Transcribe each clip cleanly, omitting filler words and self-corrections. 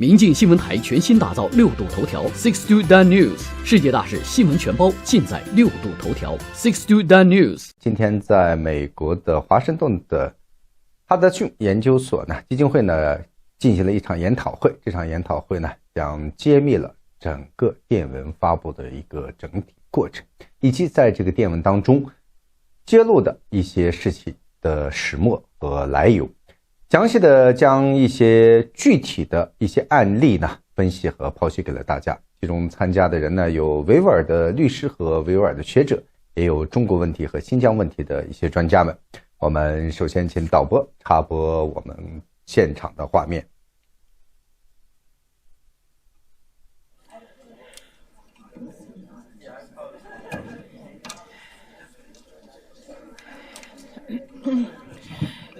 明镜新闻台全新打造六度头条 6do News 世界大事新闻全包，尽在六度头条 6do News。今天在美国的华盛顿的哈德逊研究所呢基金会呢进行了一场研讨会，这场研讨会呢将揭秘了整个电文发布的一个整体过程，以及在这个电文当中揭露的一些事情的始末和来由，详细的将一些具体的一些案例呢分析和剖析给了大家。其中参加的人呢有维吾尔的律师和维吾尔的学者，也有中国问题和新疆问题的一些专家们。我们首先请导播插播我们现场的画面。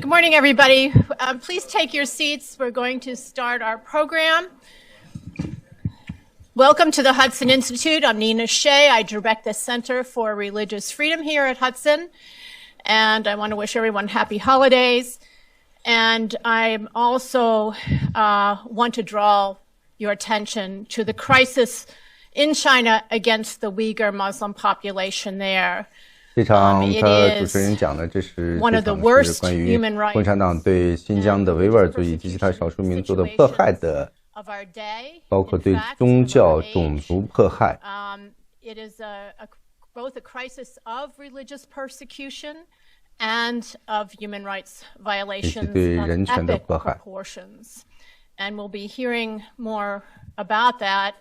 Good morning, everybody. Please take your seats. We're going to start our program. Welcome to the Hudson Institute. I'm Nina Shea. I direct the Center for Religious Freedom here at Hudson. And I want to wish everyone happy holidays. And I also want to draw your attention to the crisis in China against the Uyghur Muslim population there. 这场他主持人讲的这是关于共产党对新疆的维吾尔族以及其他少数民族的迫害的，包括对宗教种族迫害。It is both a crisis of religious persecution and of human rights violations of epic proportions. And we'll be hearing more about that.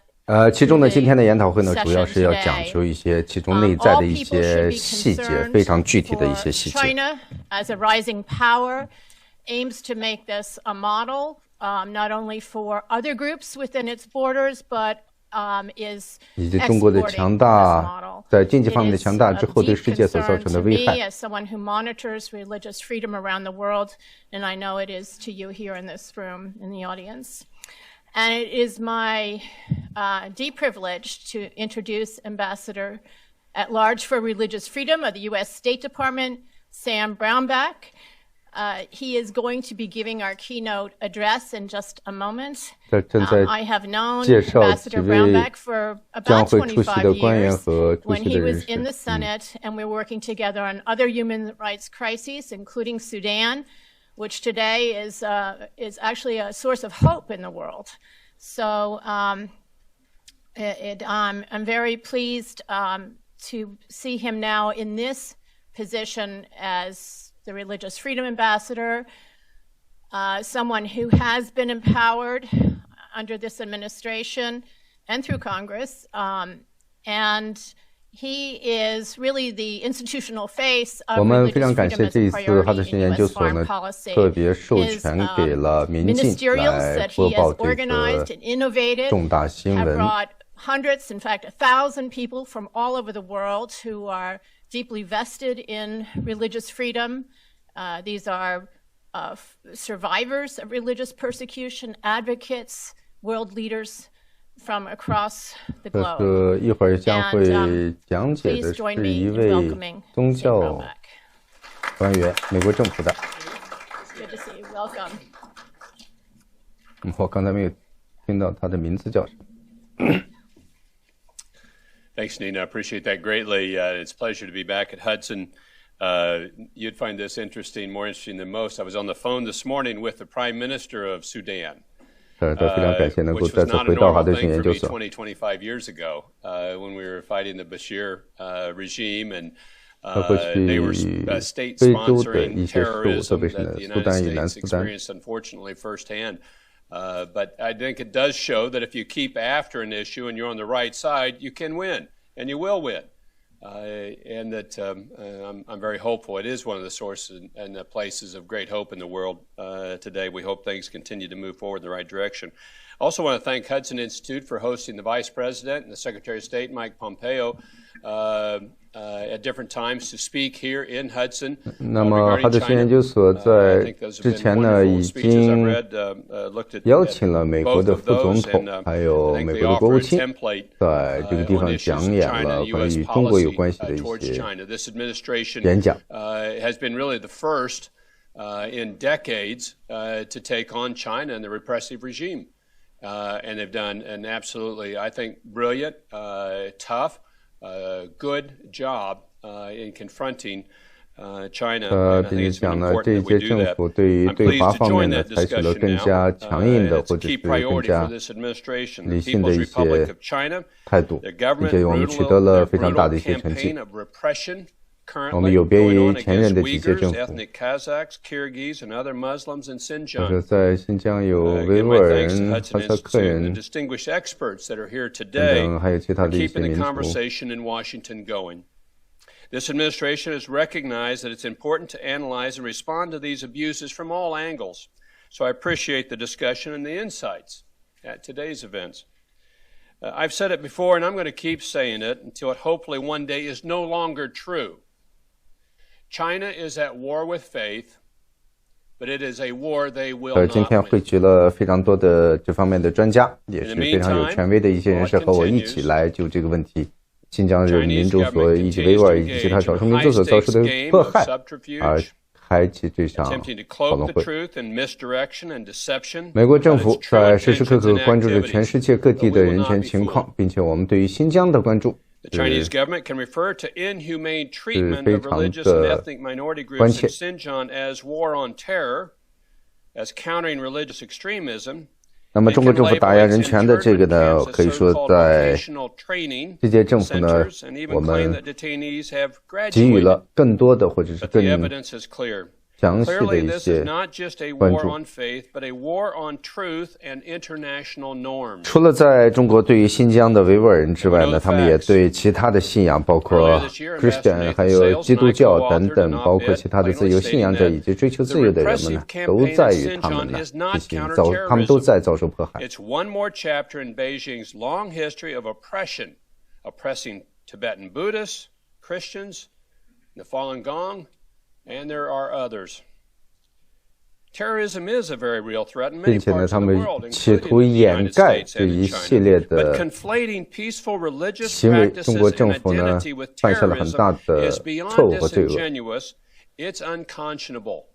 其中呢，今天的研讨会呢，主要是要讲究一些其中内在的一些细节，非常具体的一些细节。China as a rising power aims to make this a model, not only for other groups within its borders, but is 以及中国的强大，在经济方面的强大之后对世界所造成的危害。As someone who monitors religious freedom around the world, and I know it is to you here in this room, in the audience.And it is my deep privilege to introduce Ambassador at Large for Religious Freedom of the U.S. State Department, Sam Brownback. He is going to be giving our keynote address in just a moment. I have known Ambassador Brownback for about 25 years when he was in the Senate, and we're working together on other human rights crises, including Sudan.Which today is actually a source of hope in the world. So I'm very pleased to see him now in this position as the Religious Freedom Ambassador, someone who has been empowered under this administration and through Congress, and.He is really the institutional face of religious freedom as a priority in U.S. foreign policy. His ministerials that he has organized and innovated have brought hundreds, in fact 1,000 people from all over the world who are deeply vested in religious freedom. These are survivors of religious persecution, advocates, world leaders.From across the globe. 一会儿将会讲解的是一位宗教官员，美国政府的。Good to see you. Welcome. 我刚才没有听到他的名字叫什么。Thanks, Nina. I appreciate that greatly. It's a pleasure to be back at Hudson. You'd find this interesting, more interesting than most. I was on the phone this morning with the Prime Minister of Sudan.非常感谢能够再次回到哈德逊研究所。25 years ago, when we were fighting the Bashir regime, and they were state-sponsoring terrorism that the United States experienced, unfortunately, firsthand. But I think it does show that if you keep after an issue and you're on the right side, you can win, and you will win. And that I'm very hopeful. It is one of the sources and the places of great hope in the world today. We hope things continue to move forward in the right direction. I also want to thank Hudson Institute for hosting the Vice President and the Secretary of State, Mike Pompeo, at different times to speak here in Hudson. 那么哈德逊研究所在之前呢已经邀请了美国的副总统还有美国的国务卿在这个地方讲演了关于中国有关系的一些演讲。Has been really the first in decades to take on China and the repressive regime. And they've done an absolutely, I think, brilliant, tough, good job in confronting China. 并且讲呢，这一届政府对于对华方面呢，采取了更加强硬的，或者是更加理性的一些态度，并且我们取得了非常大的一些成绩。我们有别于前任的几届政府，就是在新疆有维吾尔人、哈萨克人等等，还有其他的一些民族。This administration has recognized that it's important to analyze and respond to these abuses from all angles. So I appreciate the discussion and the insights at today's events. I've said it before, and I'm going to keep saying it until it hopefully one day is no longer true. China is at war with faith, but it is a war they will not win. 今天汇聚了非常多的这方面的专家，也是非常有权威的一些人士和我一起来就这个问题。新疆人民众所以及维吾尔以及其他少数民族所遭受的迫害，而开启这场讨论会。美国政府在时时刻刻关注着全世界各地的人权情况，并且我们对于新疆的关注是非常的关切。那么中国政府打压人权的这个呢，可以说在这届政府呢，我们给予了更多的或者是更详细的一些关注。除了在中国对于新疆的维吾尔人之外呢，他们也对其他的信仰，包括 Christian 还有基督教等等，包括其他的自由信仰者以及追求自由的人们呢，都在于他们呢他们都在遭受迫害。It's one more chapter in Beijing's long history of oppressing Tibetan Buddhists, Christians, the Falun Gong.And there are others. Terrorism is a very real threat in many parts of the world, including the United States and China. But conflating peaceful religious practices and identity with terrorism is beyond disingenuous. It's unconscionable.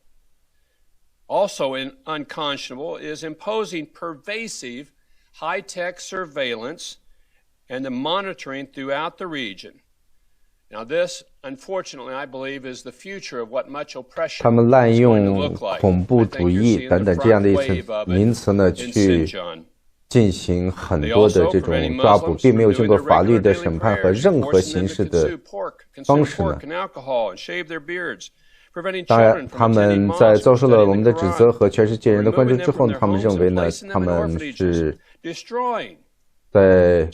Also unconscionable is imposing pervasive high-tech surveillance and the monitoring throughout the region.Now, this, unfortunately, I believe, is the future of what much oppression 他们滥用恐怖主义等等这样的一些名词呢，去进行很多的这种抓捕，并没有经过法律的审判和任何形式的方式呢。当然，他们在遭受了我们的指责和全世界人的关注之后呢，他们认为呢，他们是在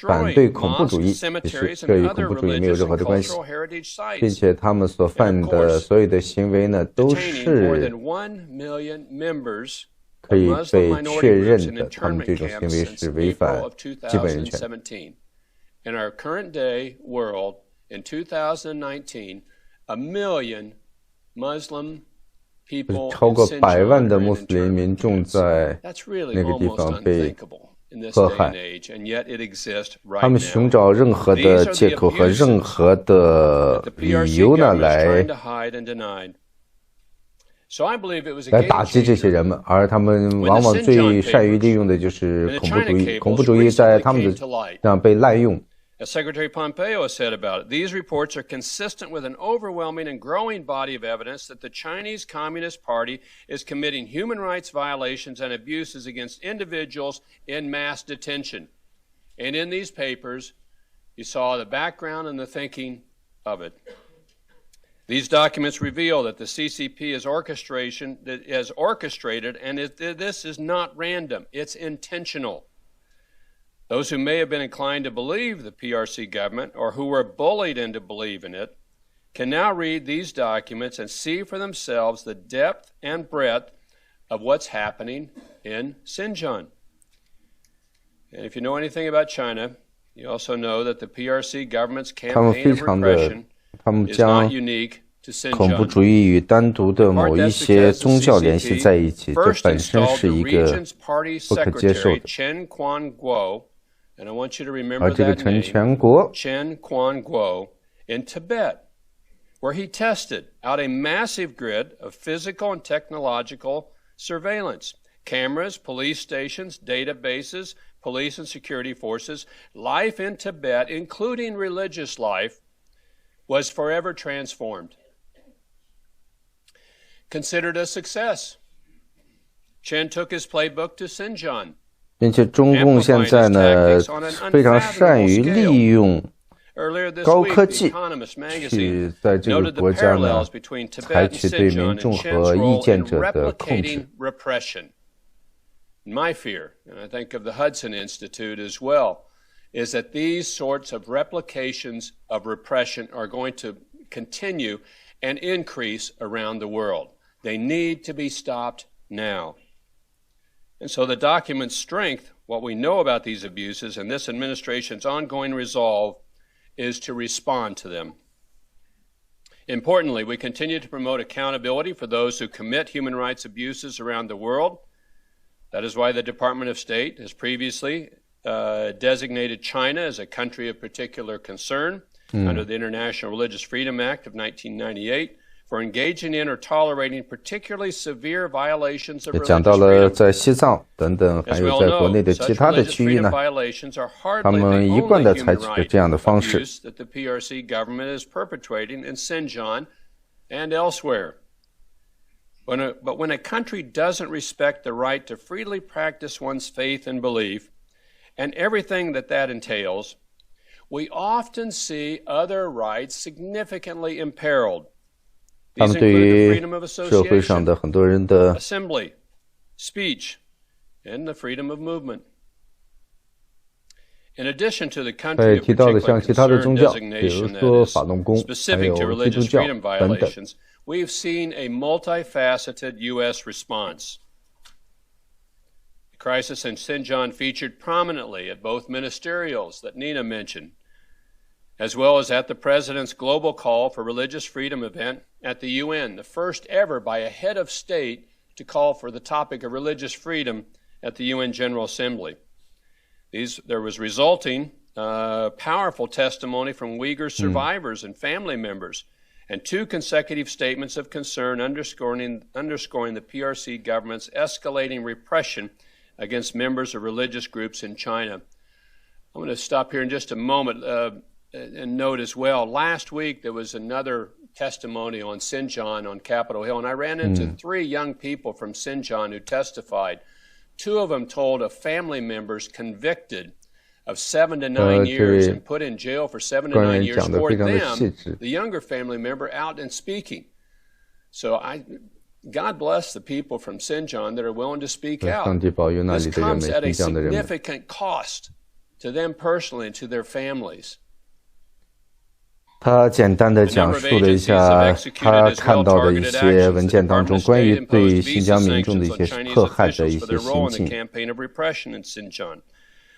反对恐怖主义，其实这与恐怖主义没有任何的关系，并且他们所犯的所有的行为呢，都是可以被确认的，他们这种行为是违反基本人权。超过100万的穆斯林民众在那个地方被迫害，他们寻找任何的借口和任何的理由呢，来打击这些人们，而他们往往最善于利用的就是恐怖主义。恐怖主义在他们的上被滥用。As Secretary Pompeo said about it, these reports are consistent with an overwhelming and growing body of evidence that the Chinese Communist Party is committing human rights violations and abuses against individuals in mass detention. And in these papers, you saw the background and the thinking of it. These documents reveal that the CCP is orchestrated, and this is not random, it's intentional.Those who may have been inclined to believe the PRC government or who were bullied into believing it can now read these documents and see for themselves the depth and breadth of what's happening in Xinjiang. And if you know anything about China, you also know that the PRC government's campaign of repression is not unique to Xinjiang. 恐怖主义与单独的某一些宗教联系在一起，这本身是一个不可接受的。And I want you to remember that name, Chen Quanguo, in Tibet, where he tested out a massive grid of physical and technological surveillance, cameras, police stations, databases, police and security forces, life in Tibet, including religious life, was forever transformed. Considered a success. Chen took his playbook to Xinjiang. 并且中共现在呢非常善于利用高科技去在这个国家呢采取对民众和意见者的控制。My fear, and I think of the Hudson Institute as well, is that these sorts of replications of repression are going to continue and increase around the world. They need to be stopped now. And so the document's strength, what we know about these abuses and this administration's ongoing resolve, is to respond to them. Importantly, we continue to promote accountability for those who commit human rights abuses around the world. That is why the Department of State has previously designated China as a country of particular concern under the International Religious Freedom Act of 1998. For engaging in or tolerating particularly severe violations of religious freedom. 讲到了在西藏等等，还有在国内的其他的区域呢，他们一贯地采取着这样的方式。That the PRC government is perpetrating in Xinjiang and elsewhere. But when a country doesn't respect the right to freely practice one's faith and belief, and everything that entails, we often see other rights significantly imperiled. 他们对于社会上的很多人的 assembly, speech, and the freedom of movement. In addition to the country of particular concern designation that is specific to religious freedom violations, we've seen a multifaceted U.S. response. The crisis in Xinjiang featured prominently at both ministerials that Nina mentioned, as well as at the President's global call for religious freedom event at the UN, the first ever by a head of state to call for the topic of religious freedom at the UN General Assembly. There was resulting powerful testimony from Uyghur survivors and family members, and 2 consecutive statements of concern underscoring the PRC government's escalating repression against members of religious groups in China. I'm going to stop here in just a moment and note as well, last week there was another testimony on Xinjiang on Capitol Hill, and I ran into 3 young people from Xinjiang who testified. 2 of them told of family members convicted of 7 to 9 years and put in jail for 7 to 9 years for them, the younger family member, out and speaking. So God bless the people from Xinjiang that are willing to speak out. This comes at a significant cost to them personally and to their families. 他简单地讲述了一下他看到的一些文件当中关于对新疆民众的一些迫害的一些行径。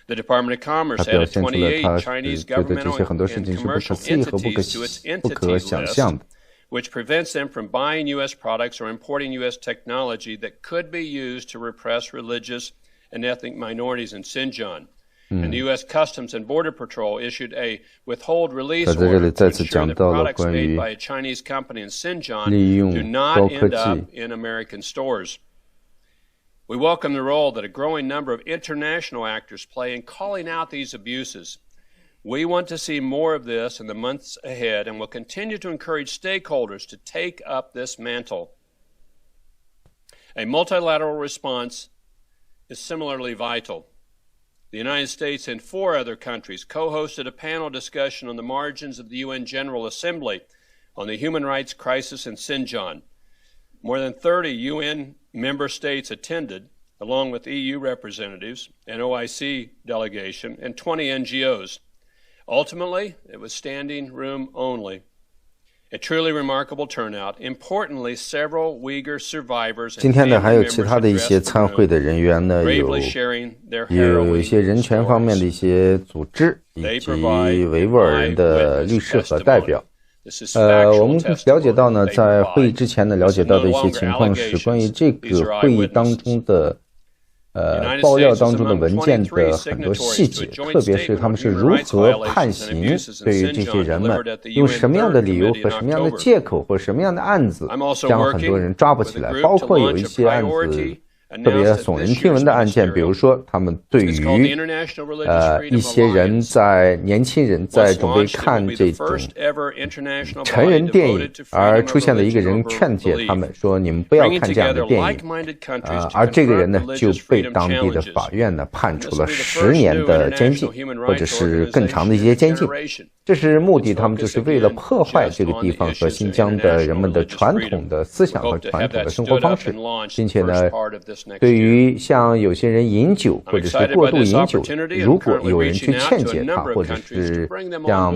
The Department of Commerce added 28 Chinese governmental and commercial entities to its entity list, which prevents them from buying U.S. products or importing U.S. technology that could be used to repress religious and ethnic minorities in Xinjiang. And the U.S. Customs and Border Patrol issued a withhold release order to ensure that products made by a Chinese company in Xinjiang do not end up in American stores. We welcome the role that a growing number of international actors play in calling out these abuses. We want to see more of this in the months ahead and will continue to encourage stakeholders to take up this mantle. A multilateral response is similarly vital. The United States and 4 other countries co-hosted a panel discussion on the margins of the UN General Assembly on the human rights crisis in Xinjiang. More than 30 UN member states attended, along with EU representatives, an OIC delegation, and 20 NGOs. Ultimately, it was standing room only. A truly remarkable turnout. Importantly, several Uyghur survivors and family members addressed the room, bravely sharing their harrowing 有一些人权方面的一些组织以及维吾尔人的律师和代表。我们了解到呢，在会议之前呢，了解到的一些情况是关于这个会议当中的爆料当中的文件的很多细节，特别是他们是如何判刑对于这些人们，用什么样的理由和什么样的借口或什么样的案子将很多人抓捕起来，包括有一些案子特别耸人听闻的案件，比如说他们对于一些人年轻人在准备看这种成人电影，而出现了一个人劝诫他们说你们不要看这样的电影，而这个人呢就被当地的法院呢判处了10年的监禁，或者是更长的一些监禁。这是目的，他们就是为了破坏这个地方和新疆的人们的传统的思想和传统的生活方式，并且呢，对于像有些人饮酒或者是过度饮酒，如果有人去劝解他，或者是像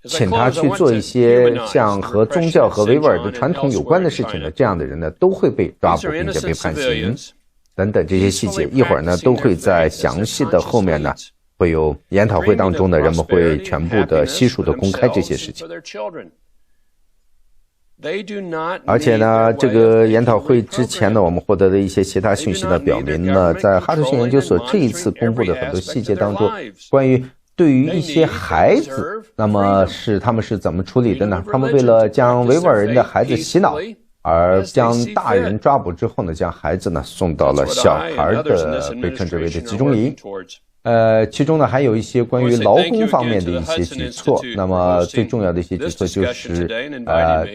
请他去做一些像和宗教和维吾尔的传统有关的事情呢，这样的人呢都会被抓捕并且被判刑等等这些细节，一会儿呢都会在详细的后面呢会有研讨会当中呢，人们会全部的悉数的公开这些事情。而且呢，这个研讨会之前呢，我们获得的一些其他讯息呢，表明呢，在哈德逊研究所这一次公布的很多细节当中，关于对于一些孩子，那么他们是怎么处理的呢？他们为了将维吾尔人的孩子洗脑，而将大人抓捕之后呢，将孩子呢送到了小孩的被称之为的集中营。其中呢还有一些关于劳工方面的一些举措，那么最重要的一些举措就是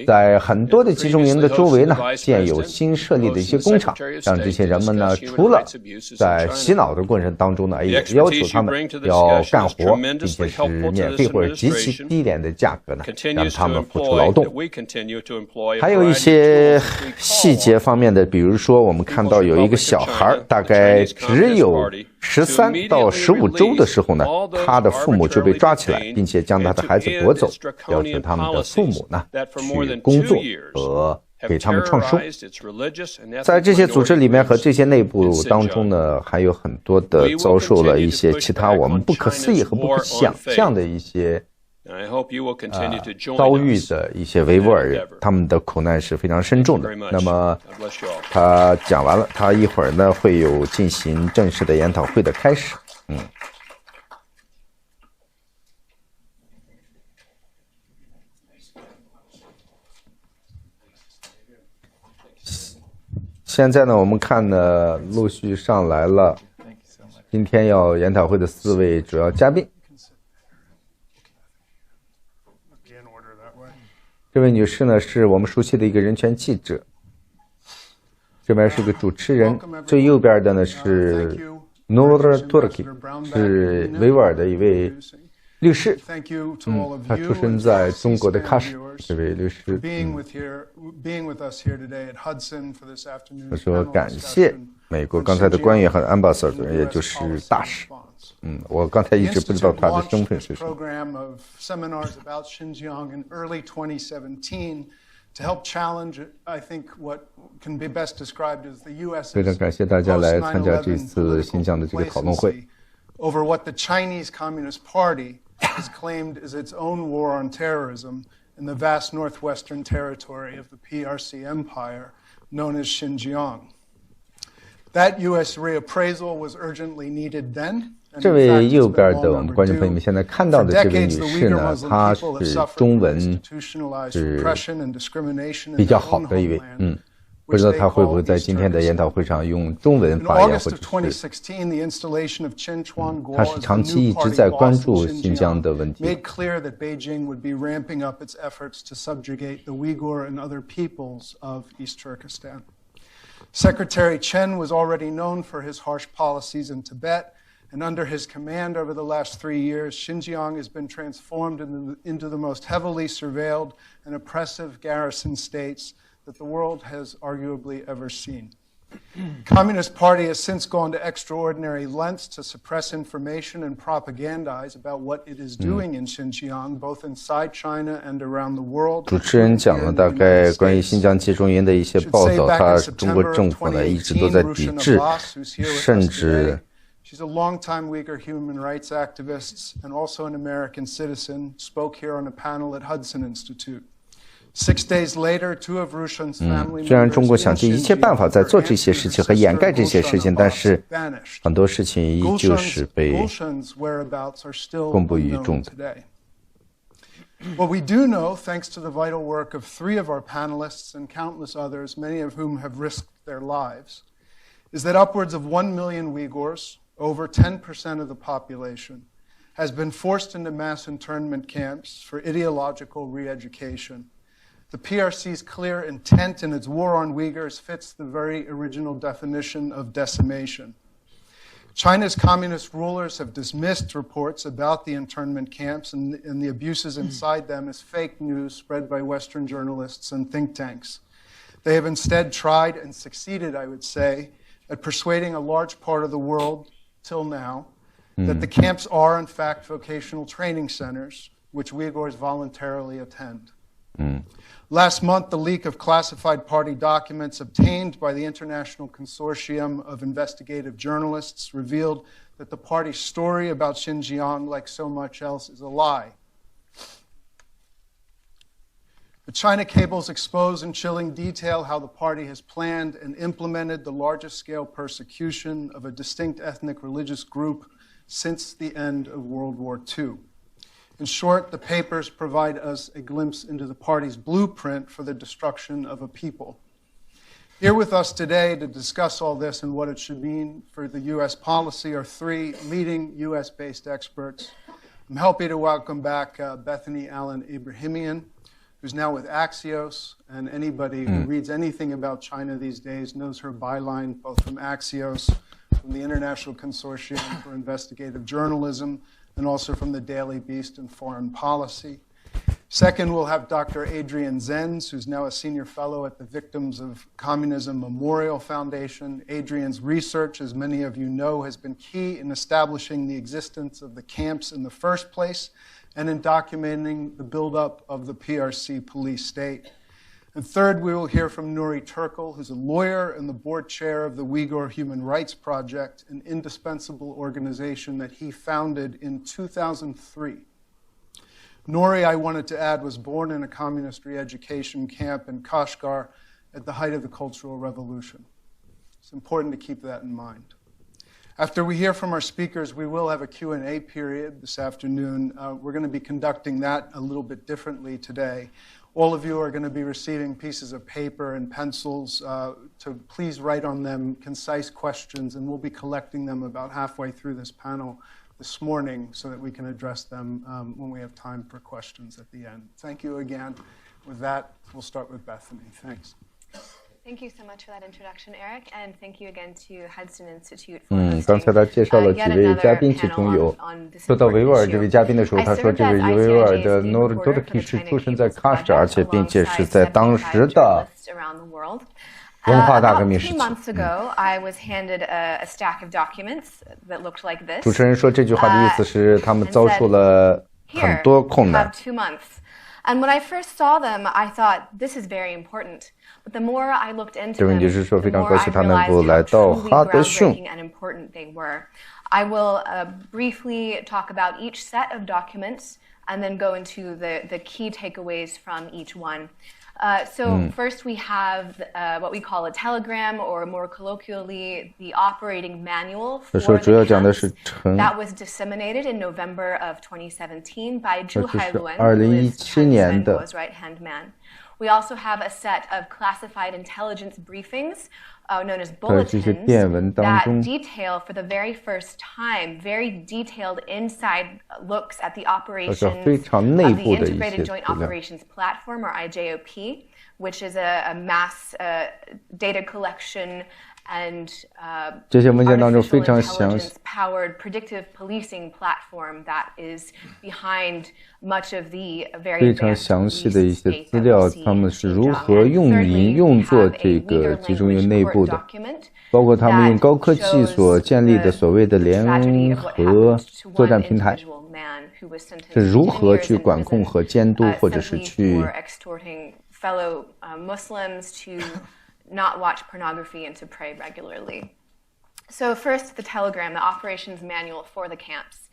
在很多的集中营的周围呢建有新设立的一些工厂，让这些人们呢除了在洗脑的过程当中呢，也要求他们要干活，并且是免费或者极其低廉的价格呢让他们付出劳动。还有一些细节方面的，比如说我们看到有一个小孩大概只有13到15周的时候呢，他的父母就被抓起来，并且将他的孩子夺走，要求他们的父母呢去工作和给他们创书。在这些组织里面和这些内部当中呢，还有很多的遭受了一些其他我们不可思议和不可想象的一些遭遇的一些维吾尔人，他们的苦难是非常深重的。那么他讲完了，他一会儿呢会有进行正式的研讨会的开始。现在呢我们看呢陆续上来了今天要研讨会的4位主要嘉宾。这位女士呢是我们熟悉的一个人权记者，这边是个主持人，最右边的呢是 Nur Turki， 是维吾尔的一位律师，他出生在中国的喀什，这位律师他说感谢美国刚才的官员和 ambassador， 也就是大使。我刚才一直不知道他的身份是什么。非常感谢大家来参加这次新疆的这个讨论会。Over what the Chinese Communist Party has claimed is its own war on terrorism in the vast northwestern territory of the PRC empire known as Xinjiang. That U.S. reappraisal was urgently needed then. 这位右边的我们观众朋友们现在看到的这位女士呢，她是中文是比较好的一位，不知道她会不会在今天的研讨会上用中文发言，或者是她是长期一直在关注新疆的问题。Made clear that Beijing would be ramping up its efforts to subjugate the Uyghur and other peoples of East Turkestan. Secretary Chen was already known for his harsh policies in Tibet, and under his command over the last 3 years, Xinjiang has been transformed into the most heavily surveilled and oppressive garrison states that the world has arguably ever seen. The Communist Party has since gone to extraordinary lengths to suppress information and propagandize about what it is doing in Xinjiang, both inside China and around the world. 主持人讲了大概关于新疆集中营的一些报道，他中国政府呢一直都在抵制，甚至 She's a longtime Uyghur human rights activist and also an American citizen, spoke here on a panel at Hudson Institute. 6 days later, 2 of Rushan's family members 虽然中国想尽一切办法在做这些事情和掩盖这些事情，但是很多事情依旧是被公布于众的。What we do know, thanks to the vital work of 3 of our panelists and countless others, many of whom have risked their lives, is that upwards of 1 million Uyghurs, over 10% of the population, has been forced into mass internment camps for ideological re-education. The PRC's clear intent in its war on Uyghurs fits the very original definition of decimation. China's communist rulers have dismissed reports about the internment camps and the abuses inside them as fake news spread by Western journalists and think tanks. They have instead tried and succeeded, I would say, at persuading a large part of the world, till now, that the camps are, in fact, vocational training centers, which Uyghurs voluntarily attend. Last month, the leak of classified party documents obtained by the International Consortium of Investigative Journalists revealed that the party's story about Xinjiang, like so much else, is a lie. The China cables expose in chilling detail how the party has planned and implemented the largest-scale persecution of a distinct ethnic religious group since the end of World War II. In short, the papers provide us a glimpse into the party's blueprint for the destruction of a people. Here with us today to discuss all this and what it should mean for the U.S. policy are three leading U.S.-based experts. I'm happy to welcome back Bethany Allen Abrahamian, who's now with Axios, and anybody who reads anything about China these days knows her byline, both from Axios, from the International Consortium for Investigative Journalism, and also from the Daily Beast and Foreign Policy. Second, we'll have Dr. Adrian Zenz, who's now a senior fellow at the Victims of Communism Memorial Foundation. Adrian's research, as many of you know, has been key in establishing the existence of the camps in the first place and in documenting the buildup of the PRC police state. And third, we will hear from Nuri Turkel, who's a lawyer and the board chair of the Uyghur Human Rights Project, an indispensable organization that he founded in 2003. Nuri, I wanted to add, was born in a communist re-education camp in Kashgar at the height of the Cultural Revolution. It's important to keep that in mind. After we hear from our speakers, we will have a Q&A period this afternoon. We're going to be conducting that a little bit differently today. All of you are going to be receiving pieces of paper and pencils to please write on them concise questions, and we'll be collecting them about halfway through this panel this morning so that we can address them when we have time for questions at the end. Thank you again. With that, we'll start with Bethany. Thanks. Thank you so much for that introduction, Eric, and thank you again to Hudson Institute for hosting 刚才他介绍了几位嘉宾，其中有说到维吾尔这位嘉宾的时候，他说这位维吾尔的 Nur Turki 是出生在喀什，而且并且是在当时的文化大革命时期。主持人说这句话的意思是他们遭受了很多困难。And when I first saw them, I thought, this is very important. But the more I looked into them, the more I realized how truly groundbreaking and important they were. I will briefly talk about each set of documents and then go into the key takeaways from each one. First we have what we call a telegram, or more colloquially, the operating manual for the camps. That was disseminated in November of 2017 by Zhu Hailuan, who is Chen Xuanguo's right-hand man. We also have a set of classified intelligence briefings, known as bulletins, that detail for the very first time very detailed inside looks at the operations of the Integrated Joint Operations Platform, or IJOP, which is a mass data collection and artificial intelligence-powered predictive policing platform that is behind much of the very advanced police state that we see in Xinjiang. Thirdly, we have a leader language court document that shows the tragedy of what happened to one individual man who was sentenced to 10 years in prison simply for extorting fellow Muslims to not watch pornography and to pray regularly. So first, the telegram, the operations manual for the camps.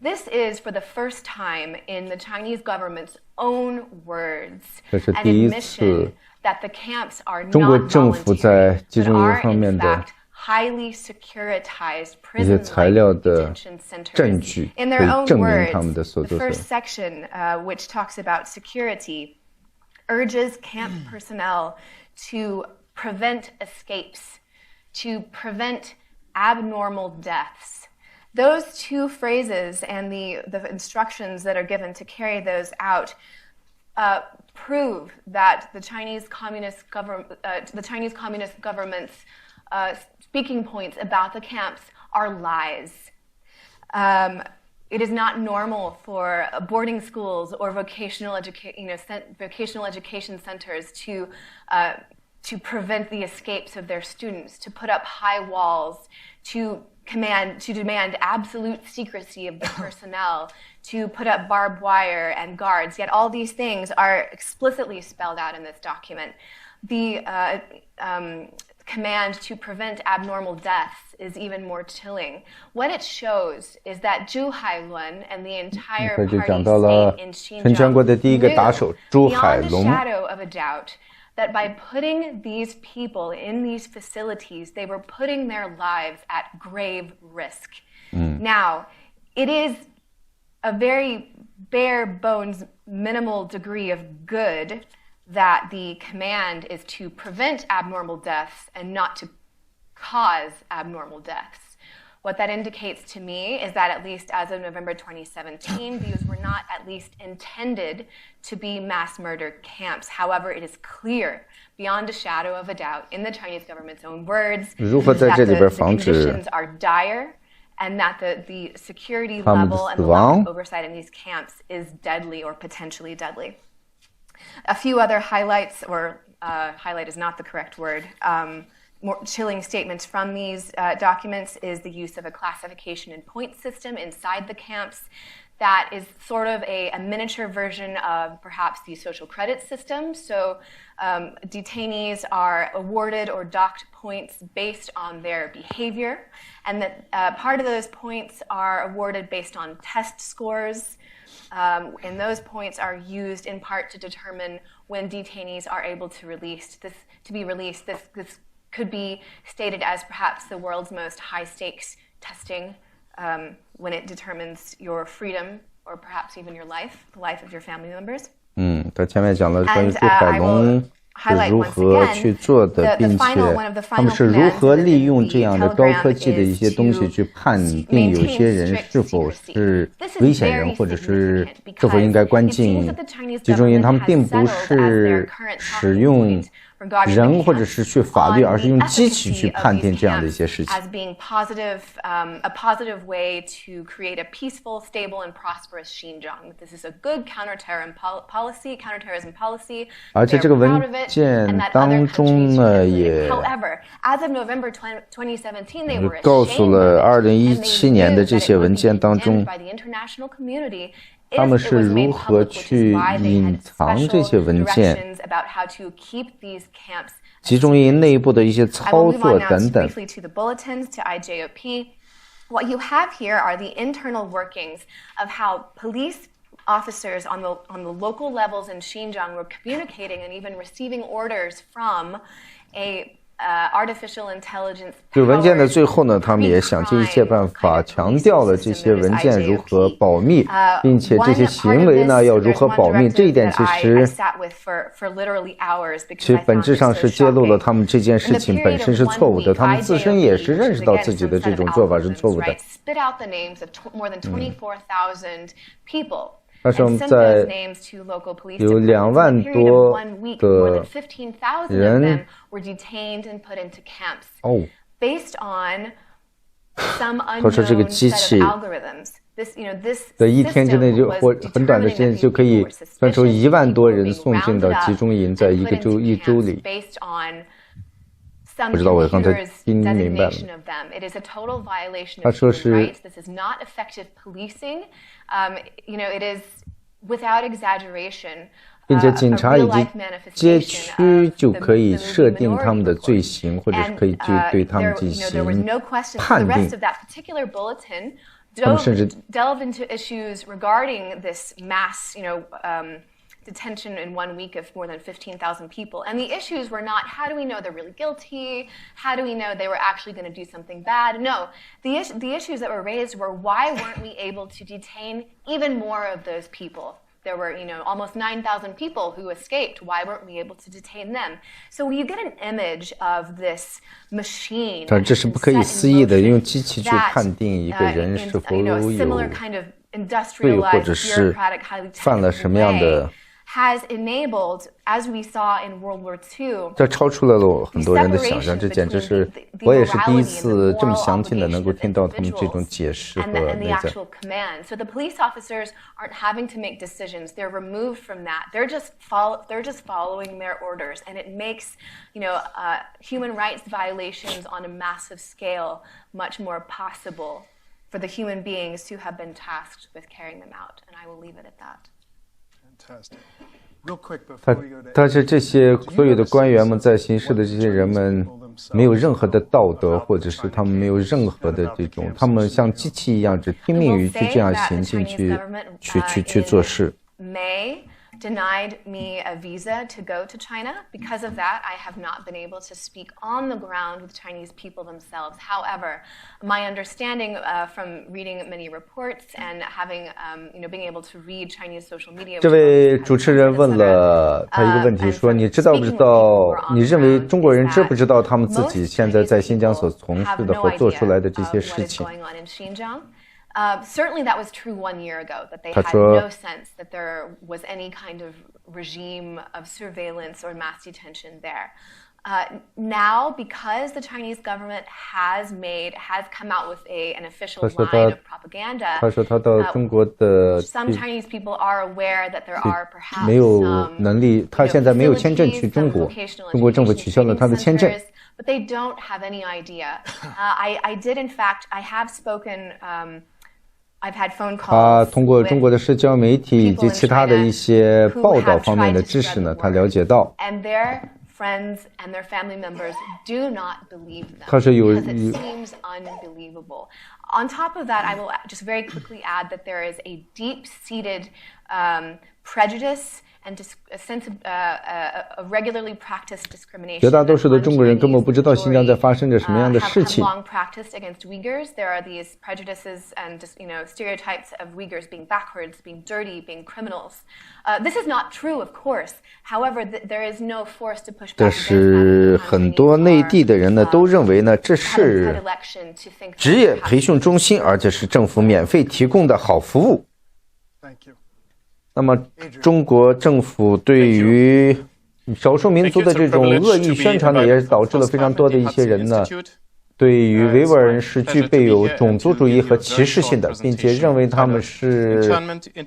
This is, for the first time, in the Chinese government's own words, an admission that the camps are not voluntary, but are, in fact, highly securitized prison-like detention centers. In their own words, the first section, which talks about security, urges camp personnel to prevent escapes, to prevent abnormal deaths. Those two phrases and the instructions that are given to carry those out prove that the Chinese Communist government's speaking points about the camps are lies. It is not normal for boarding schools or vocational education centers to prevent the escapes of their students, to put up high walls, to demand absolute secrecy of the personnel, to put up barbed wire and guards. Yet all these things are explicitly spelled out in this document. The command to prevent abnormal deaths is even more chilling. What it shows is that Zhu Hailun and the entire party state in Xinjiang knew, beyond a shadow of a doubt, that by putting these people in these facilities, they were putting their lives at grave risk. Now, it is a very bare bones, minimal degree of good that the command is to prevent abnormal deaths and not to cause abnormal deaths. What that indicates to me is that at least as of November 2017, these were not at least intended to be mass murder camps. However, it is clear, beyond a shadow of a doubt, in the Chinese government's own words, that the conditions are dire and that the security level and the lack of oversight in these camps is deadly or potentially deadly. A few other highlights, or highlight is not the correct word, more chilling statements from these documents is the use of a classification and point system inside the camps that is sort of a miniature version of perhaps the social credit system. So detainees are awarded or docked points based on their behavior, and that part of those points are awarded based on test scores. And those points are used in part to determine when detainees are able to be released. This could be stated as perhaps the world's most high-stakes testing when it determines your freedom or perhaps even your life, the life of your family members. 他前面讲了关于朱海龙是如何去做的，并且他们是如何利用这样的高科技的一些东西去判定有些人是否是危险人，或者是否应该关进集中营。他们并不是使用人或者是去法律，而是用机器去判定这样的一些事情。As being a positive way to create a peaceful, stable, and prosperous Xinjiang. This is a good counterterrorism policy. 而且这个文件当中呢，也告诉了2017年的这些文件当中，他们是如何去隐藏这些文件，集中营内部的一些操作等等。What you have here are the internal workings of how police officers on the local levels in Xinjiang were communicating and even receiving orders from a artificial intelligence. 就文件的最后呢，他们也想尽一切办法强调了这些文件如何保密，并且这些行为呢要如何保密。这一点其实本质上是揭露了他们这件事情本身是错误的，他们自身也是认识到自己的这种做法是错误的。但是我们在有2万多的人他说这个机器在一天之内或很短的时间就可以算出1万多人送进到集中营，在一周里。不知道我刚才听明白了。他说是并且警察以及街区就可以设定他们的罪行，或者是可以去对他们进行判定。他们甚至 delved into issues regarding this mass, detention in 1 week of more than 15,000 people. And the issues were not, how do we know they're really guilty? How do we know they were actually going to do something bad? No, the issues that were raised were, why weren't we able to detain even more of those people? there were, almost 9,000 people who escaped. Why weren't we able to detain them? So you get an image of this machine. 这是不可以思议的，用机器去判定一个人是否有罪，或者是犯了什么样的。Has enabled, as we saw in World War II, 这超出了很多人的想象，这简直是我也是第一次这么详尽的能够听到他们这种解释和内在。So the police officers aren't having to make decisions; they're removed from that. They're just following their orders, and it makes human rights violations on a massive scale much more possible for the human beings who have been tasked with carrying them out. And I will leave it at that. 但是这些所有的官员们在行事的这些人们没有任何的道德，或者是他们没有任何的这种，他们像机器一样只听命于去这样行进去做事。Denied me a visa to go to China. Because of that, I have not been able to speak on the ground with Chinese people themselves. However, my understanding from reading many reports and having, being able to read Chinese social media. 这位主持人问了他一个问题，说你知道不知道？你认为中国人知不知道他们自己现在在新疆所从事的和做出来的这些事情？ Certainly that was true 1 year ago, that they had no sense that there was any kind of regime of surveillance or mass detention there. Now, because the Chinese government has come out with an official line of propaganda, some Chinese people are aware that there are perhaps 没有能力，他现在没有签证去中国，中国政府取消了他的签证。 But they don't have any idea. I did, in fact, I have spoken. I've had phone calls. 他通过中国的社交媒体以及其他的一些报道方面的知识呢，他了解到。And their friends and their family members do not believe them 他是有 because it seems unbelievable. On top of that, I will just very quickly add that there is a deep-seated prejudice and a sense of a regularly practiced discrimination. 绝大多数的中国人根本不知道新疆在发生着什么样的事情。Have long practiced against Uyghurs. There are these prejudices and stereotypes of Uyghurs being backwards, being dirty, being criminals. This is not true, of course. However, there is no force to push back. 但是很多内地的人呢都认为呢这是职业培训中心，而且是政府免费提供的好服务。 Thank you. 那么，中国政府对于少数民族的这种恶意宣传呢，也导致了非常多的一些人呢，对于维吾尔人是具备有种族主义和歧视性的，并且认为他们是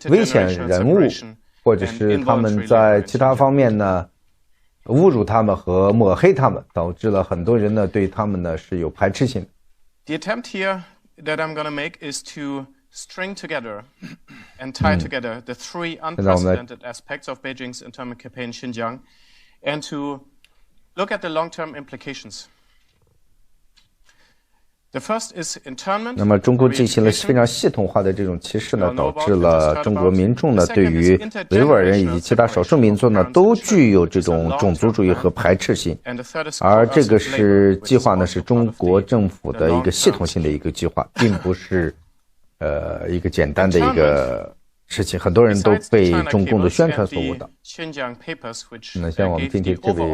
危险人物，或者是他们在其他方面呢侮辱他们和抹黑他们，导致了很多人呢对他们呢是有排斥性。The attempt here that I'm going to make is to string together and tie together the three unprecedented aspects of Beijing's internment campaign in Xinjiang and to look at the long-term implications. The first is internment. 那么中国进行了非常系统化的这种歧视呢，导致了中国民众呢对于维吾尔人以及其他少数民族呢都具有这种种族主义和排斥性，而这个是计划呢是中国政府的一个系统性的一个计划，并不是一个简单的一个事情，很多人都被中共的宣传所误导。那像我们听听这位。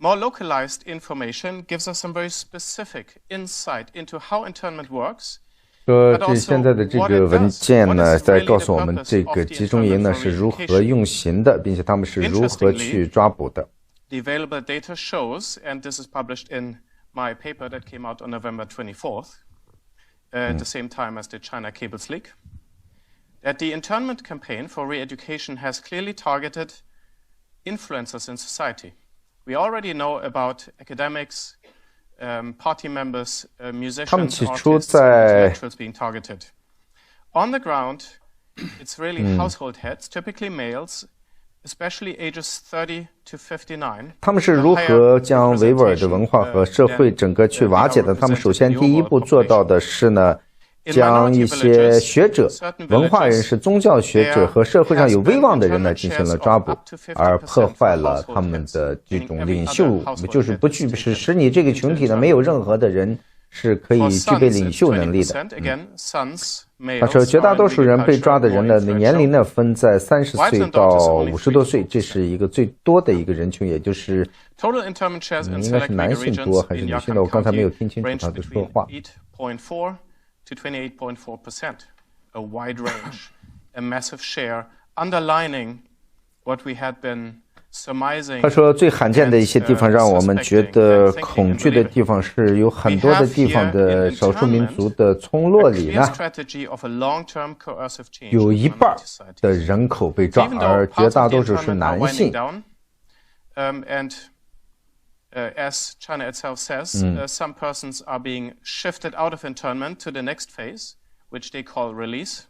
More localized information gives us some very specific insight into how internment works. 说这现在的这个文件呢，在告诉我们这个集中营呢是如何运行的，并且他们是如何去抓捕的。The available data shows, and this is published in my paper that came out on November 24th, at the same time as the China Cables leak, that the internment campaign for re-education has clearly targeted influencers in society. We already know about academics, party members, musicians, artists, intellectuals being targeted. On the ground, it's really household heads, typically males, especially ages 30 to 59. 他们是如何将维吾尔的文化和社会整个去瓦解的？他们首先第一步做到的是呢，将一些学者、文化人士、宗教学者和社会上有威望的人呢进行了抓捕，而破坏了他们的这种领袖，就是不去使你这个群体呢没有任何的人是可以具备领袖能力的。他说，绝大多数人被抓的人的年龄呢分在30岁到50多岁，这是一个最多的一个人群，也就是应该是男性多还是女性的？我刚才没有听清楚他的说话。To 28.4%, a wide range, a massive share, underlining what we had been surmising. 他说，最罕见的一些地方让我们觉得恐惧的地方是有很多的地方的少数民族的村落里呢，有一半的人口被抓，而绝大多数是男性。As China itself says, some persons are being shifted out of internment to the next phase, which they call release.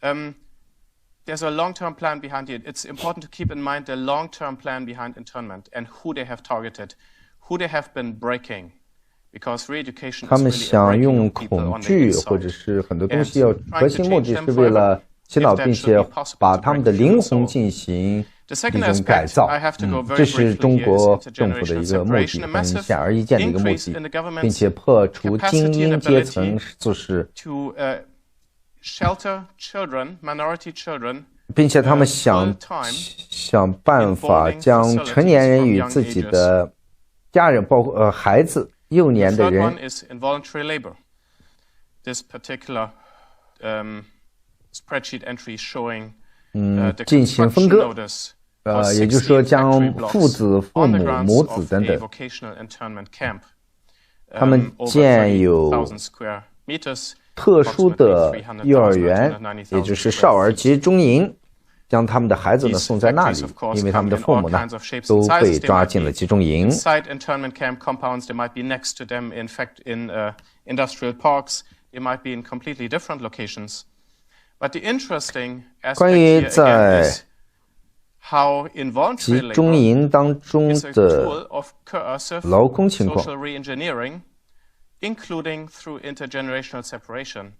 There's a long-term plan behind it. It's important to keep in mind the long-term plan behind internment and who they have targeted, who they have been breaking. Because re-education is really a breaking of people on the inside. 他们想用恐惧或者是很多东西，核心目的是为了洗脑，并且把他们的灵魂进行一种改造，这是中国政府的一个目的，很显而易见的一个目的，并且破除精英阶层，就是并且他们想办法将成年人与自己的家人，包括孩子、幼年的人，进行分割。也就是说，将父子、父母、母子等等，他们建有特殊的幼儿园，也就是少儿集中营，将他们的孩子呢送在那里，因为他们的父母呢都被抓进了集中营。关于在集中营当中的劳工情况， including through intergenerational separation.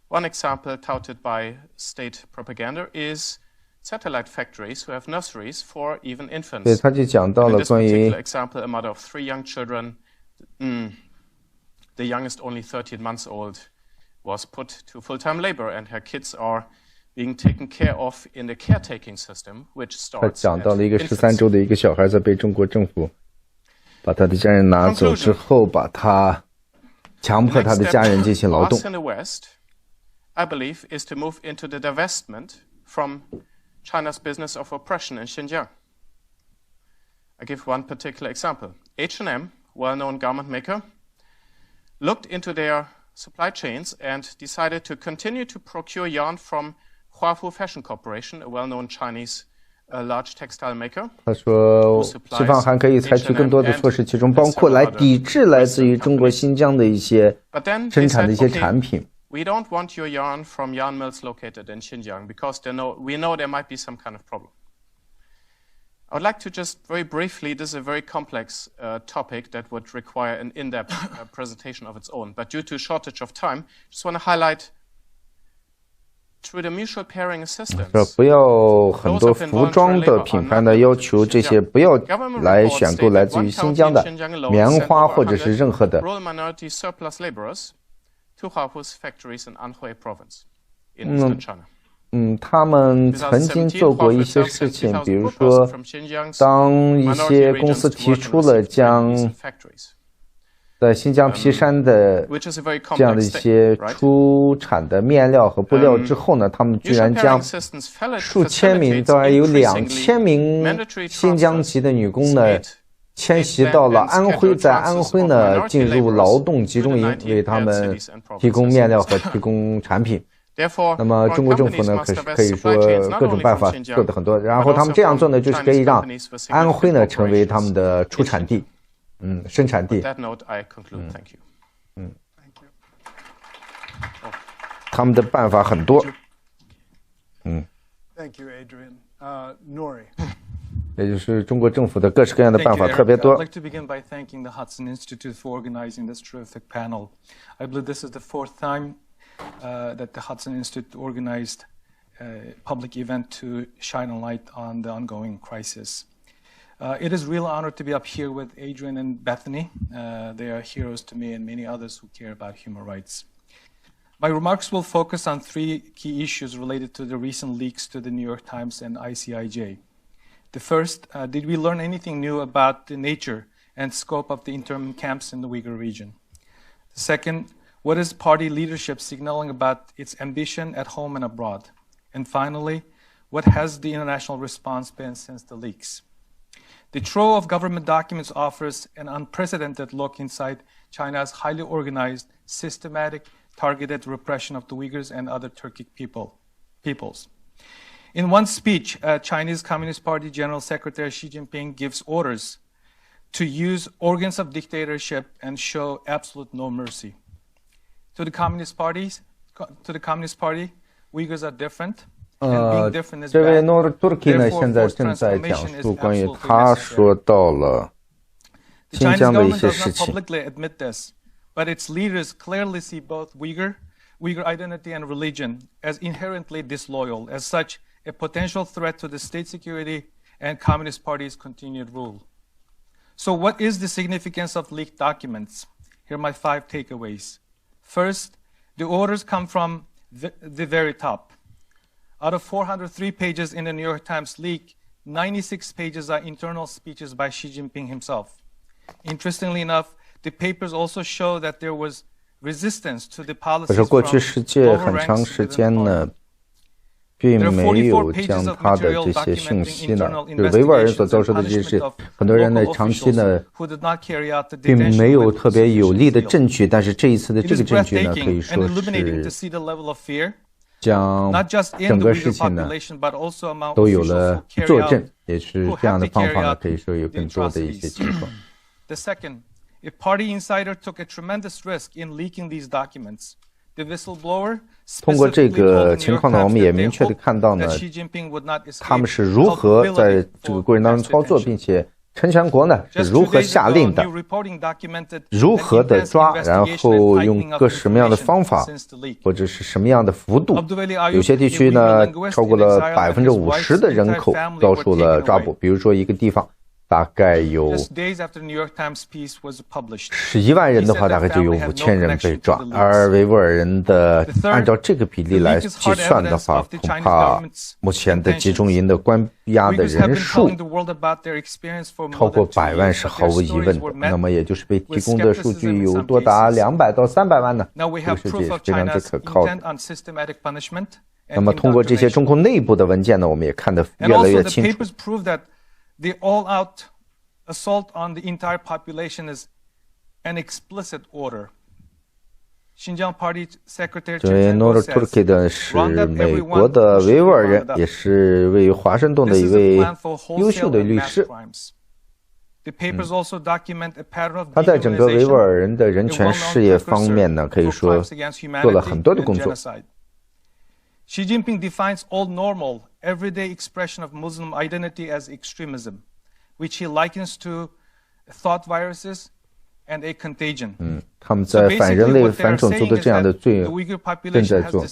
One example touted by state propaganda is satellite factories who have nurseries for even infants. 对，他就讲到了关于 In this particular example, a mother of 3 young children, the youngest only 13 months old, was put to full-time labor, and her kids are being taken care of in the caretaking system, which starts. 他讲到了一个13周的一个小孩在被中国政府把他的家人拿走之后，把他强迫他的家人进行劳动。 in the West, I believe, is to move into the divestment from China's business of oppression in Xinjiang. I give one particular example. H&M, well-known garment maker, looked into their supply chains and decided to continue to procure yarn from Huafu Fashion Corporation, a well-known Chinese large textile maker. 他说，西方还可以采取更多的措施，其中包括来抵制来自于中国新疆的一些生产的一些产品。 We don't want your yarn from yarn mills located in Xinjiang because we know there might be some kind of problem. I would like to just very briefly, this is a very complex topic that would require an in-depth presentation of its own, but due to shortage of time, just want to highlight through the mutual pairing assistance. 不要很多服装的品牌呢要求这些不要来选购来自于新疆的棉花或者是任何的。 Rural minority surplus laborers to Huafu's factories in Anhui province in eastern China. 他们曾经做过一些事情，比如说，当一些公司提出了将在新疆皮山的这样的一些出产的面料和布料之后呢，他们居然将数千名，大概有2000名新疆籍的女工呢，迁徙到了安徽，在安徽呢进入劳动集中营，为他们提供面料和提供产品。 那么中国政府呢，可以说各种办法做得很多，然后他们这样做呢，就是可以让安徽呢成为他们的出产地，生产地。他们的办法很多。Thank you, Adrian. Nori. 也就是中国政府的各式各样的办法特别多。 I'd like to begin by thanking the Hudson Institute for organizing this terrific panel. I believe this is the 4th time that the Hudson Institute organized a public event to shine a light on the ongoing crisis. It is a real honor to be up here with Adrian and Bethany. They are heroes to me and many others who care about human rights. My remarks will focus on three key issues related to the recent leaks to the New York Times and ICIJ. The first, did we learn anything new about the nature and scope of the internment camps in the Uyghur region? The second, what is party leadership signaling about its ambition at home and abroad? And finally, what has the international response been since the leaks? The trove of government documents offers an unprecedented look inside China's highly organized, systematic, targeted repression of the Uyghurs and other Turkic peoples. In one speech, Chinese Communist Party General Secretary Xi Jinping gives orders to use organs of dictatorship and show absolute no mercy. To the Communist Party, Uyghurs are different. 这位 Nur Turki 呢，现在正在讲述关于他说到了新疆的一些事情。But its leaders clearly see both Uyghur identity and religion as inherently disloyal. As such, a potential threat to the state security and Communist Party's continued rule. So what is the significance of leaked documents? Here are my 5 takeaways. First, the orders come from the very top. Out of 403 pages in the New York Times leak, 96 pages are internal speeches by Xi Jinping himself. Interestingly enough, the papers also show that there was resistance to the policies 可是过去世界很长时间呢，并没有将他的这些讯息呢，就是维吾尔人所遭受的这些事，很多人呢长期呢，并没有特别有力的证据，但是这一次的这个证据呢，可以说是将整个事情呢都有了作证，也是这样的方法呢，可以说有更多的一些情况。The second, a party insider took a tremendous risk in leaking these documents. The whistleblower 通过这个情况呢，我们也明确的看到呢，他们是如何在这个过程当中操作，并且陈全国呢是如何下令的，如何的抓，然后用各什么样的方法，或者是什么样的幅度。有些地区呢，超过了50%的人口遭受了抓捕，比如说一个地方。大概有11万人的话，大概就有5000人被抓。而维吾尔人的，按照这个比例来计算的话，恐怕目前的集中营的关押的人数超过100万是毫无疑问的。那么也就是被提供的数据有多达200到300万呢？这个数据也是非常之可靠的。那么通过这些中共内部的文件呢，我们也看得越来越清楚。The all-out assault on the entire population is an explicit order. Xinjiang Party Secretary 这位 Nur Turki 的是美国的维吾尔人，也是位于华盛顿的一位优秀的律师。他在整个维吾尔人的人权事业方面呢，可以说做了很多的工作。Xi Jinping defines all normal, everyday expression of Muslim identity as extremism, which he likens to thought viruses and a contagion. 他们在反人类、反种族的这样的罪正在做。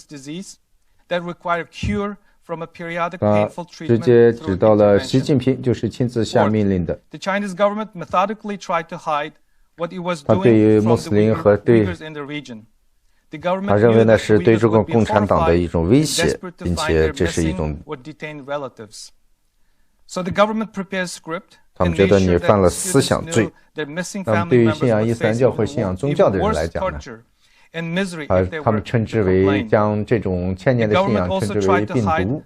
直接指到了习近平，就是亲自下命令的。他对于穆斯林和对他认为呢是对这个共产党的一种威胁，并且这是一种。他们觉得你犯了思想罪。那么对于信仰伊斯兰教或信仰宗教的人来讲呢，他们称之为将这种千年的信仰称之为病毒。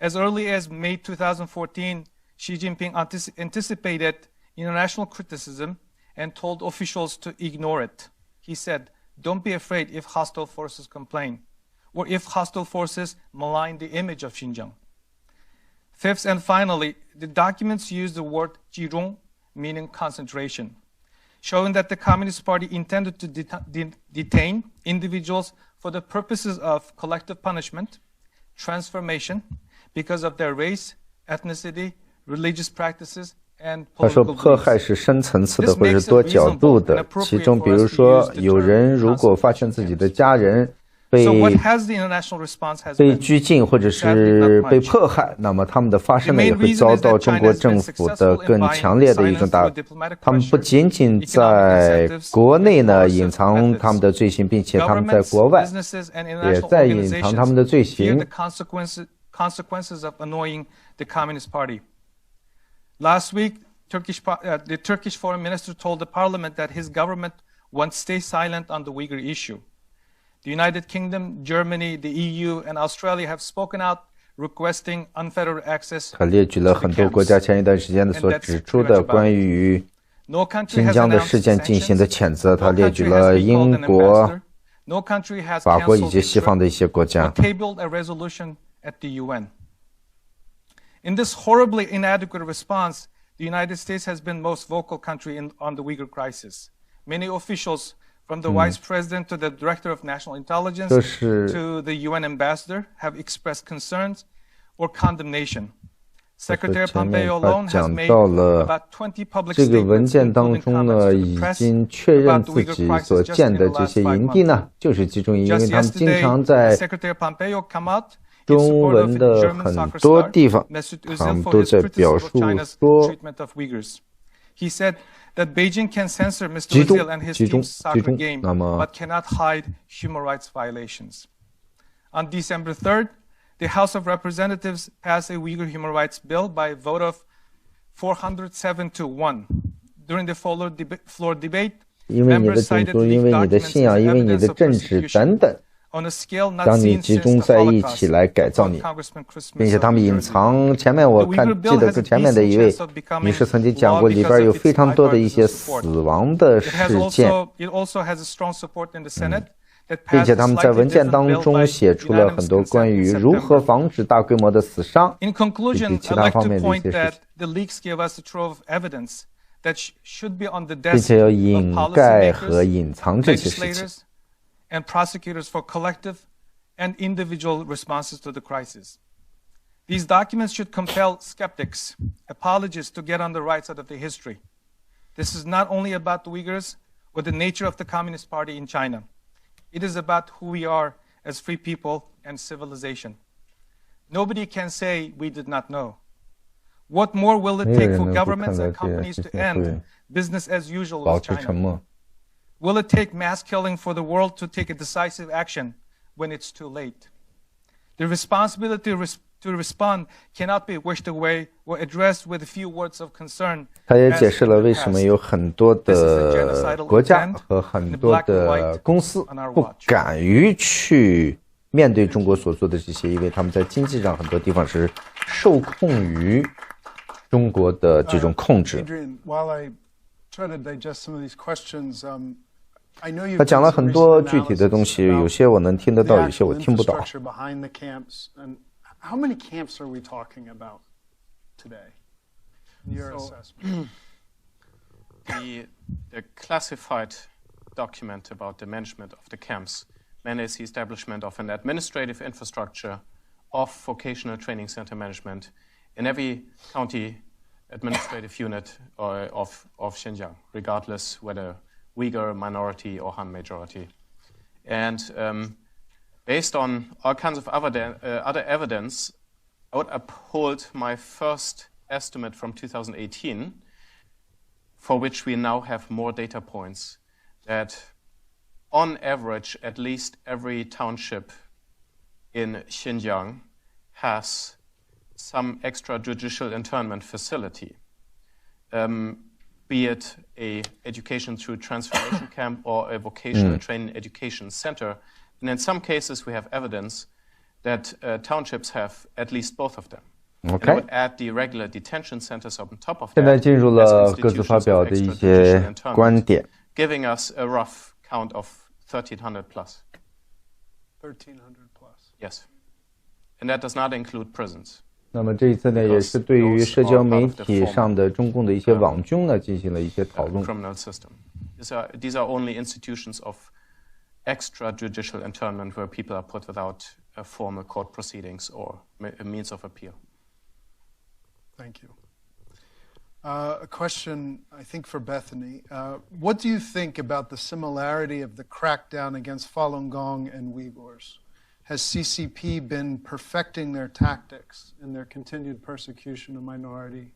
As early as May 2014, Xi Jinping anticipated international criticism and told officials to ignore it. He said, "Don't be afraid if hostile forces complain, or if hostile forces malign the image of Xinjiang." Fifth and finally, the documents use the word 集中, meaning concentration, showing that the Communist Party intended to detain individuals for the purposes of collective punishment, transformation, because of their race, ethnicity, religious practices, and 他说迫害是深层次的或是多角度的，其中比如说有人如果发现自己的家人被拘禁或者是被迫害，那么他们的发声呢也会遭到中国政府的更强烈的一种打。他们不仅仅在国内呢隐藏他们的罪行，并且他们在国外也在隐藏他们的罪行。Last week, the Turkish foreign minister told the parliament that his government won't stay silent on the Uyghur issue. The United Kingdom, Germany, the EU, and Australia have spoken out, requesting unfettered access. 他列举了很多国家前一段时间所指出的关于新疆的事件进行的谴责。他列举了英国、法国以及西方的一些国家。In this horribly inadequate response, the United States has been most vocal country on the Uyghur crisis. Many officials, from the Vice President to the Director of National Intelligence to the UN Ambassador, have expressed concerns or condemnation. Secretary Pompeo alone has made about 20 public statements, including comments to the press about the Uyghur crisis just in the last 5 months. Just yesterday, Secretary Pompeo came out中文的很多地方，他们都在表述说，集中，那么。On December 3rd, the House of Representatives passed a Uyghur human rights bill by a vote of 407-1. During the floor debate, 因为你的种族，因为你的信仰，因为你的政治等等。当你集中在一起来改造你，并且他们隐藏前面，我记得是前面的一位女士曾经讲过，里边有非常多的一些死亡的事件，并且他们在文件当中写出了很多关于如何防止大规模的死伤以及其他方面的一些事情，并且要掩盖和隐藏这些事情。And prosecutors for collective and individual responses to the crisis. These documents should compel skeptics, apologists to get on the right side of the history. This is not only about the Uyghurs or the nature of the Communist Party in China. It is about who we are as free people and civilization. Nobody can say we did not know. What more will it take for governments and companies to end business as usual with China? Will it take mass killing for the world to take a decisive action when it's too late? The responsibility to respond cannot be wished away or addressed with a few words of concern. 他也解释了为什么有很多的国家和很多的公司不敢于去面对中国所做的这些，因为他们在经济上很多地方是受控于中国的这种控制。他讲了很多具体的东西，有些我能听得到，有些我听不到。How many camps are we talking about today? Your assessment. The classified document about the management of the camps mandates the establishment of an administrative infrastructure of vocational training center management in every county administrative unit of Xinjiang, regardless whether Uyghur minority or Han majority. And based on all kinds of other evidence, I would uphold my first estimate from 2018, for which we now have more data points, that on average, at least every township in Xinjiang has some extrajudicial internment facility, be it a education through transformation camp or a vocational training education center. And in some cases, we have evidence that townships have at least both of them. Okay. And I would add the regular detention centers on top of that. 现在进入了各自发表的一些观点， giving us a rough count of 1,300 plus. 1,300 plus. Yes. And that does not include prisons. 那么这一次呢，也是对于社交媒体上的中共的一些网军呢，进行了一些讨论。Criminal system. These are only institutions of extrajudicial internment where people are put without formal court proceedings or a means of appeal. Thank you. A question, I think, for Bethany. What do you think about the similarity of the crackdown against Falun Gong and Uyghurs? Has CCP been perfecting their tactics in their continued persecution of minority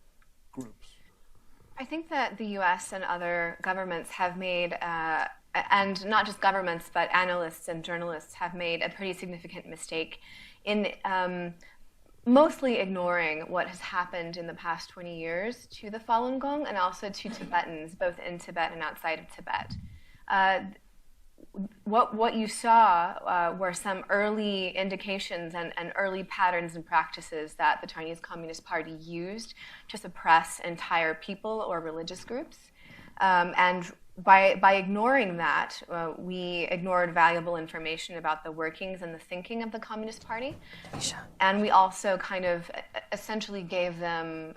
groups? I think that the U.S. and other governments have made, and not just governments, but analysts and journalists have made a pretty significant mistake in mostly ignoring what has happened in the past 20 years to the Falun Gong and also to Tibetans, both in Tibet and outside of Tibet. What you saw were some early indications and early patterns and practices that the Chinese Communist Party used to suppress entire people or religious groups. And by ignoring that, we ignored valuable information about the workings and the thinking of the Communist Party. And we also kind of essentially gave them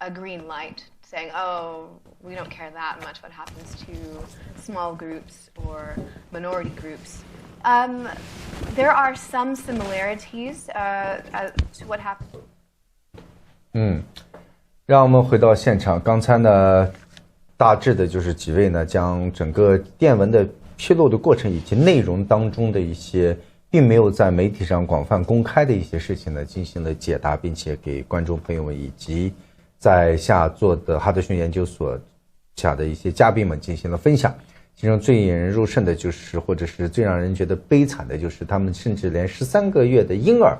a green light, saying, oh, we don't care that much what happens to small groups or minority groups. There are some similarities to what happened. 让我们回到现场。刚才呢，大致的就是几位呢，将整个电文的披露的过程以及内容当中的一些并没有在媒体上广泛公开的一些事情呢，进行了解答，并且给观众朋友们以及在下座的哈德逊研究所下的一些嘉宾们进行了分享。其中最引人入胜的就是，或者是最让人觉得悲惨的就是，他们甚至连13个月的婴儿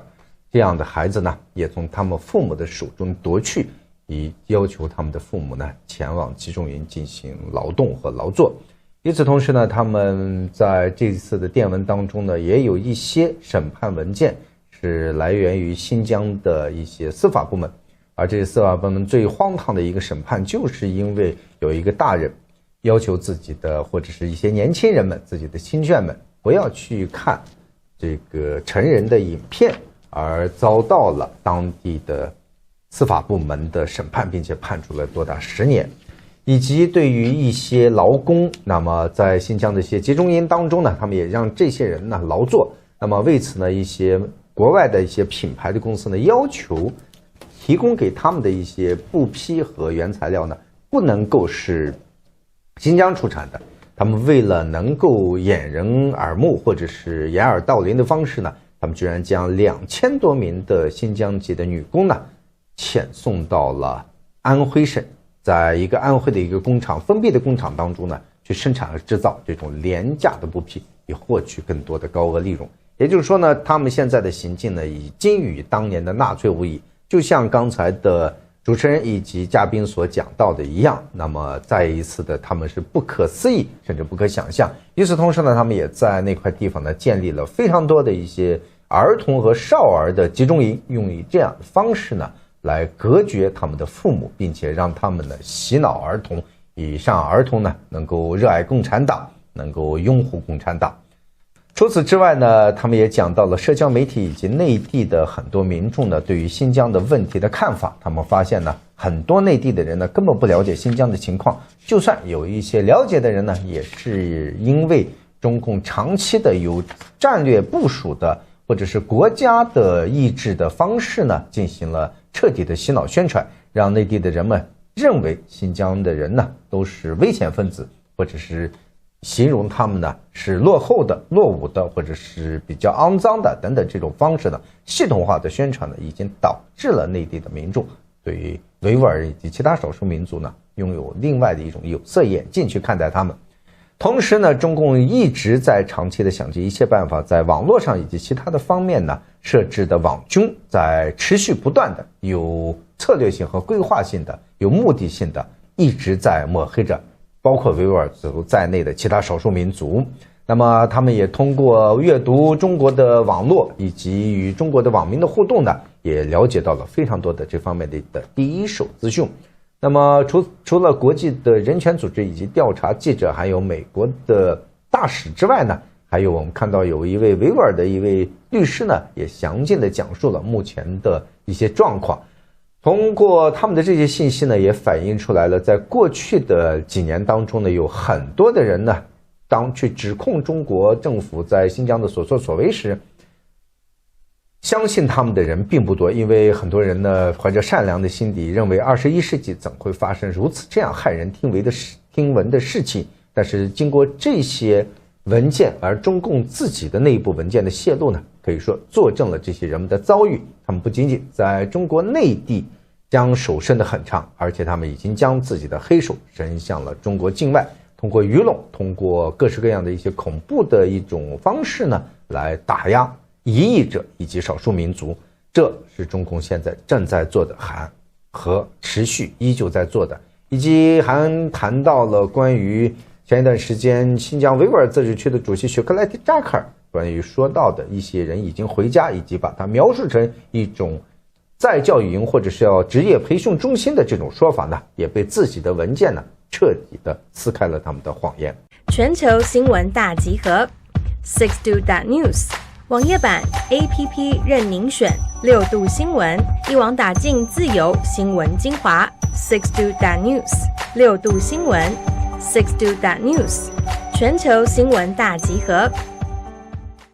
这样的孩子呢，也从他们父母的手中夺去，以要求他们的父母呢前往集中营进行劳动和劳作。与此同时呢，他们在这次的电文当中呢，也有一些审判文件是来源于新疆的一些司法部门，而这些司法部门最荒唐的一个审判，就是因为有一个大人要求自己的或者是一些年轻人们、自己的亲眷们不要去看这个成人的影片，而遭到了当地的司法部门的审判，并且判处了多达10年。以及对于一些劳工，那么在新疆的一些集中营当中呢，他们也让这些人呢劳作。那么为此呢，一些国外的一些品牌的公司呢，要求提供给他们的一些布匹和原材料呢，不能够是新疆出产的。他们为了能够掩人耳目或者是掩耳盗铃的方式呢，他们居然将2000多名的新疆籍的女工呢遣送到了安徽省，在一个安徽的一个工厂封闭的工厂当中呢，去生产和制造这种廉价的布匹，以获取更多的高额利润。也就是说呢，他们现在的行径呢，已经与当年的纳粹无异。就像刚才的主持人以及嘉宾所讲到的一样，那么再一次的，他们是不可思议，甚至不可想象。与此同时呢，他们也在那块地方呢，建立了非常多的一些儿童和少儿的集中营，用以这样的方式呢，来隔绝他们的父母，并且让他们呢洗脑儿童，以让儿童呢能够热爱共产党，能够拥护共产党。除此之外呢，他们也讲到了社交媒体以及内地的很多民众呢对于新疆的问题的看法。他们发现呢，很多内地的人呢根本不了解新疆的情况，就算有一些了解的人呢，也是因为中共长期的有战略部署的或者是国家的意志的方式呢，进行了彻底的洗脑宣传，让内地的人们认为新疆的人呢都是危险分子，或者是形容他们呢是落后的、落伍的，或者是比较肮脏的等等，这种方式呢，系统化的宣传呢，已经导致了内地的民众对于维吾尔人以及其他少数民族呢，拥有另外的一种有色眼镜去看待他们。同时呢，中共一直在长期的想尽一切办法，在网络上以及其他的方面呢，设置的网军在持续不断的、有策略性和规划性的、有目的性的，一直在抹黑着包括维吾尔族在内的其他少数民族。那么他们也通过阅读中国的网络以及与中国的网民的互动呢，也了解到了非常多的这方面的第一手资讯。那么除了国际的人权组织以及调查记者，还有美国的大使之外呢，还有我们看到有一位维吾尔的一位律师呢，也详尽的讲述了目前的一些状况。通过他们的这些信息呢，也反映出来了，在过去的几年当中呢，有很多的人呢，当去指控中国政府在新疆的所作所为时，相信他们的人并不多，因为很多人呢怀着善良的心底，认为21世纪怎会发生如此这样骇人听闻的事情。但是经过这些文件，而中共自己的内部文件的泄露呢，可以说作证了这些人们的遭遇。他们不仅仅在中国内地将手伸得很长，而且他们已经将自己的黑手伸向了中国境外，通过舆论，通过各式各样的一些恐怖的一种方式呢，来打压异议者以及少数民族。这是中共现在正在做的，和持续依旧在做的。以及还谈到了关于前一段时间新疆维吾尔自治区的主席雪克莱蒂扎克尔关于说到的一些人已经回家，以及把它描述成一种再教育营或者是要职业培训中心的这种说法呢，也被自己的文件呢彻底的撕开了他们的谎言。全球新闻大集合 6do.news 网页版 APP 任您选，6度新闻，一网打尽自由新闻精华。6do.news 6度新闻 6do.news 全球新闻大集合。